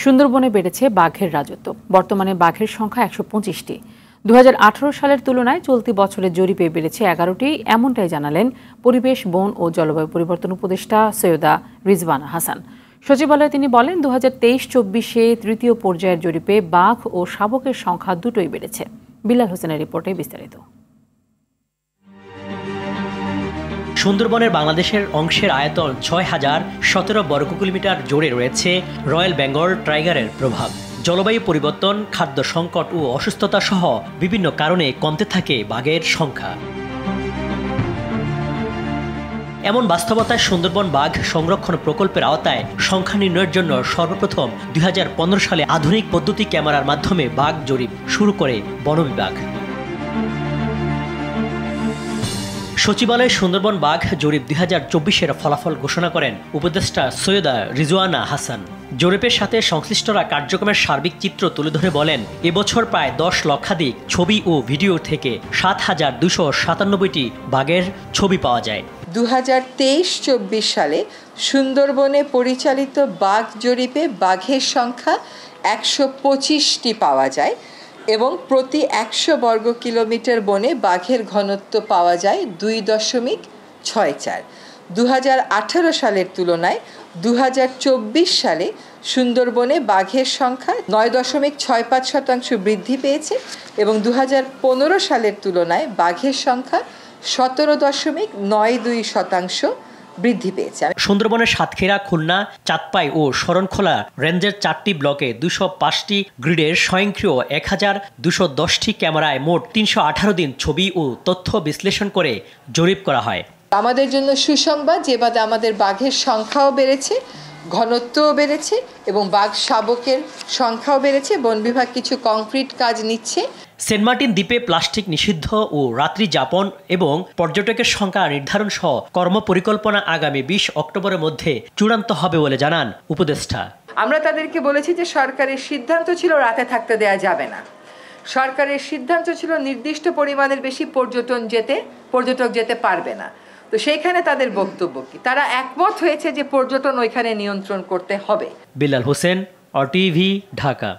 সুন্দরবনে বেড়েছে বাঘের রাজত্ব। বর্তমানে বাঘের সংখ্যা ১২৫টি। ২০১৮ সালের তুলনায় চলতি বছরের জরিপে বেড়েছে ১১টি। এমনটাই জানালেন পরিবেশ, বন ও জলবায়ু পরিবর্তন উপদেষ্টা সৈয়দা রিজওয়ানা হাসান। সচিবালয়ে তিনি বলেন, ২০২৩-২৪-এ তৃতীয় পর্যায়ের জরিপে বাঘ ও শাবকের সংখ্যা দুটোই বেড়েছে। বিলাল হোসেনের রিপোর্টে বিস্তারিত। সুন্দরবনের বাংলাদেশের অংশের আয়তন ৬,০১৭ বর্গ কিলোমিটার জুড়ে রয়েছে রয়্যাল বেঙ্গল টাইগারের প্রভাব। জলবায়ু পরিবর্তন, খাদ্য সংকট ও অসুস্থতা সহ বিভিন্ন কারণে কমতে থাকে বাঘের সংখ্যা। এমন বাস্তবতায় সুন্দরবন বাঘ সংরক্ষণ প্রকল্পের আওতায় সংখ্যা নির্ণয়ের জন্য সর্বপ্রথম ২০১৫ সালে আধুনিক পদ্ধতি ক্যামেরার মাধ্যমে বাঘ জরিপ শুরু করে বন বিভাগ। সচিবালয়ে সুন্দরবন বাঘ জরিপ ২০২৪-এর ফলাফল ঘোষণা করেন উপদেষ্টা সৈয়দা রিজওয়ানা হাসান। জরিপের সাথে সংশ্লিষ্টরা কার্যক্রমের সার্বিক চিত্র তুলে ধরে বলেন, এবছর প্রায় ১০ লক্ষাধিক ছবি ও ভিডিও থেকে ৭,২৯৭টি বাঘের ছবি পাওয়া যায়। ২০২৩-২৪ সালে সুন্দরবনে পরিচালিত বাঘ জরিপে বাঘের সংখ্যা ১২৫টি পাওয়া যায় এবং প্রতি ১০০ বর্গ কিলোমিটার বনে বাঘের ঘনত্ব পাওয়া যায় ২.৬৪। ২০১৮ সালের তুলনায় ২০২৪ সালে সুন্দরবনে বাঘের সংখ্যা ৯.৬৫% বৃদ্ধি পেয়েছে এবং ২০১৫ সালের তুলনায় বাঘের সংখ্যা ১৭.৯২% বৃদ্ধি পেয়েছে। সুন্দরবনের সাতক্ষীরা, খুলনা, চাঁদপাই ও শরণখোলা রেঞ্জের ৪টি ব্লকে ২০৫টি গ্রিডের স্বয়ংক্রিয় ১,২১০টি ক্যামেরায় মোট ৩১৮ দিন ছবি ও তথ্য বিশ্লেষণ করে জরিপ করা হয়। আমাদের জন্য সুসংবাদ যে বাদে আমাদের বাঘের সংখ্যাও বেড়েছে, ঘনত্বও বেড়েছে এবং বাঘ শাবকের সংখ্যাও বেড়েছে। বন বিভাগ কিছু কংক্রিট কাজ নিচ্ছে। সেন্ট মার্টিন দ্বীপে প্লাস্টিক নিষিদ্ধ ও রাত্রি যাপন এবং পর্যটকের সংখ্যা নির্ধারণ সহ কর্মপরিকল্পনা আগামী ২০ অক্টোবরের মধ্যে চূড়ান্ত হবে বলে জানান উপদেষ্টা। আমরা তাদেরকে বলেছি যে সরকারের সিদ্ধান্ত ছিল রাতে থাকতে দেয়া যাবে না। সরকারের সিদ্ধান্ত ছিল নির্দিষ্ট পরিমাণের বেশি পর্যটক যেতে পারবে না। তো সেইখানে তাদের বক্তব্য কি? তারা একমত হয়েছে যে পর্যটন ওইখানে নিয়ন্ত্রণ করতে হবে। বিলাল হোসেন, RTV, ঢাকা।